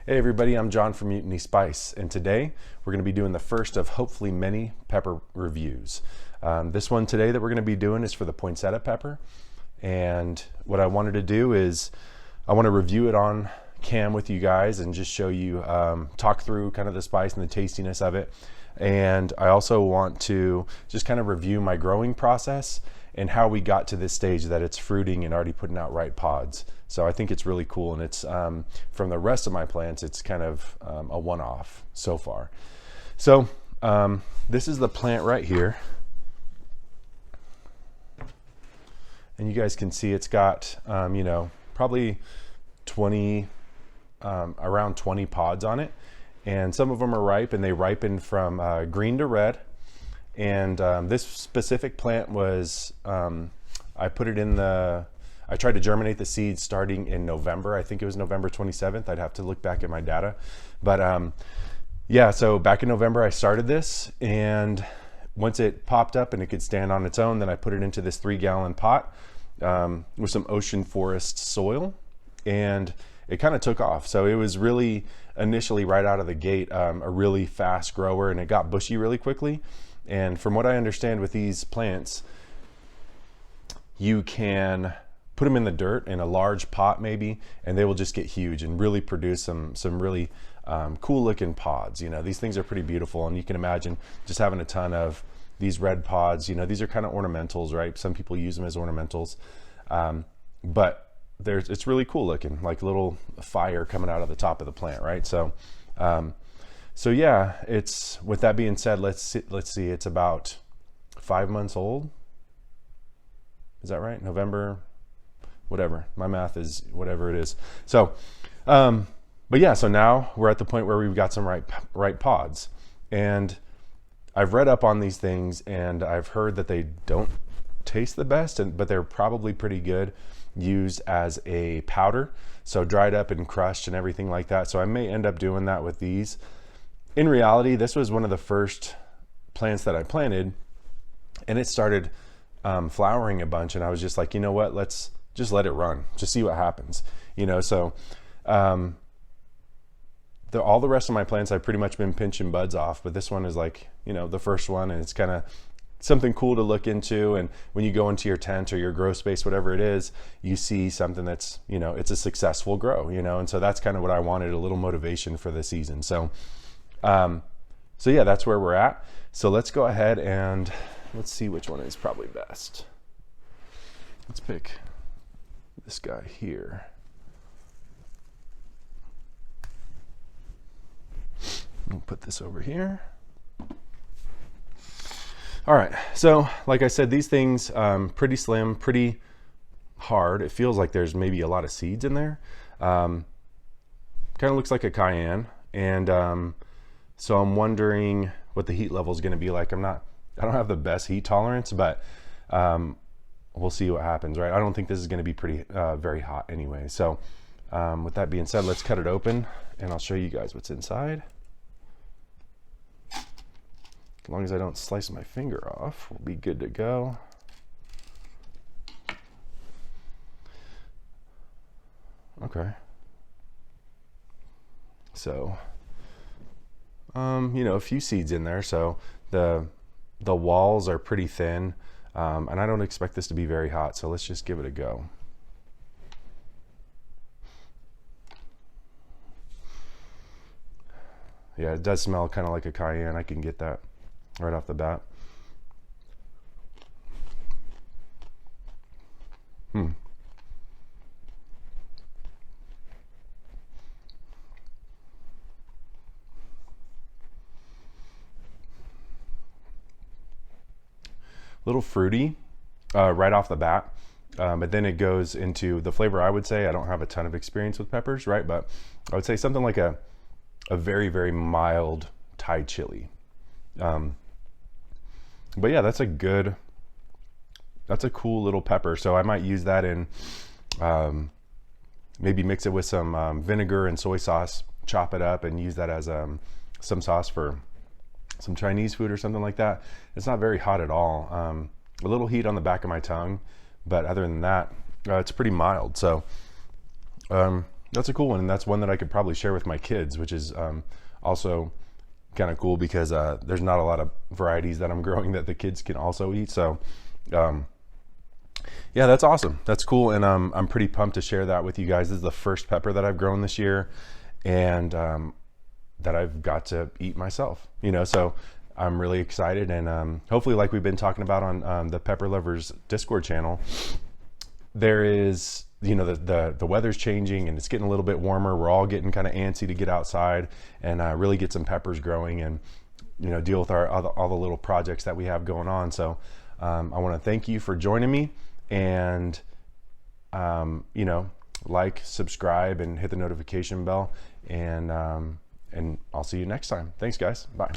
Hey everybody, I'm John from Mutiny Spice, and today we're going to be doing the first of hopefully many pepper reviews. This one today that we're going to be doing is for the Poinsettia Pepper, and what I wanted to do is I want to review it on cam with you guys and just show you, talk through kind of the spice and the tastiness of it. And I also want to just kind of review my growing process and how we got to this stage that it's fruiting and already putting out ripe pods. So I think it's really cool, and it's from the rest of my plants, it's kind of a one-off so far. So this is the plant right here, and you guys can see it's got you know, probably 20 around 20 pods on it, and some of them are ripe, and they ripen from green to red. And this specific plant was, I put it in I tried to germinate the seeds starting in November. I think it was November 27th. I'd have to look back at my data. But yeah, so back in November I started this, and once it popped up and it could stand on its own, then I put it into this 3-gallon pot with some ocean forest soil, and it kind of took off. So it was really initially right out of the gate a really fast grower, and it got bushy really quickly. And from what I understand with these plants, you can put them in the dirt in a large pot maybe, and they will just get huge and really produce some really cool looking pods. You know, these things are pretty beautiful, and you can imagine just having a ton of these red pods. You know, these are kind of ornamentals, right? Some people use them as ornamentals, but it's really cool looking, like a little fire coming out of the top of the plant, right? So so yeah, it's, with that being said, let's see, it's about 5 months old. Is that right? November, whatever. My math is whatever it is. So, but yeah, so now we're at the point where we've got some ripe pods, and I've read up on these things, and I've heard that they don't taste the best, but they're probably pretty good used as a powder, so dried up and crushed and everything like that. So I may end up doing that with these. In reality, this was one of the first plants that I planted, and it started flowering a bunch, and I was just like, you know what, let's just let it run, just see what happens, you know. So all the rest of my plants I've pretty much been pinching buds off, but this one is like, you know, the first one, and it's kind of something cool to look into. And when you go into your tent or your grow space, whatever it is, you see something that's, you know, it's a successful grow, you know. And so that's kind of what I wanted, a little motivation for the season. So so yeah, that's where we're at. So let's go ahead and let's see which one is probably best. Let's pick this guy here. We'll put this over here. All right, so like I said, these things, pretty slim, pretty hard. It feels like there's maybe a lot of seeds in there. Kind of looks like a cayenne, and so I'm wondering what the heat level is going to be like. I don't have the best heat tolerance, but we'll see what happens, right? I don't think this is going to be very hot anyway. So with that being said, let's cut it open, and I'll show you guys what's inside. As long as I don't slice my finger off, we'll be good to go. Okay. So you know, a few seeds in there, so the walls are pretty thin, and I don't expect this to be very hot, so let's just give it a go. Yeah, it does smell kind of like a cayenne. I can get that right off the bat. Little fruity right off the bat, but then it goes into the flavor. I would say, I don't have a ton of experience with peppers, right, but I would say something like a very, very mild Thai chili. But yeah, that's a cool little pepper. So I might use that in, maybe mix it with some vinegar and soy sauce, chop it up, and use that as some sauce for some Chinese food or something like that. It's not very hot at all. A little heat on the back of my tongue, but other than that, it's pretty mild. So That's a cool one, and that's one that I could probably share with my kids, which is also kind of cool because there's not a lot of varieties that I'm growing that the kids can also eat. So yeah, that's awesome. That's cool, and I'm pretty pumped to share that with you guys. This is the first pepper that I've grown this year, and that I've got to eat myself. You know, so I'm really excited, and hopefully, like we've been talking about on the Pepper Lovers Discord channel, there is, you know, the weather's changing and it's getting a little bit warmer. We're all getting kind of antsy to get outside and really get some peppers growing and, you know, deal with all the little projects that we have going on. So I want to thank you for joining me, and you know, like, subscribe, and hit the notification bell, and I'll see you next time. Thanks, guys. Bye.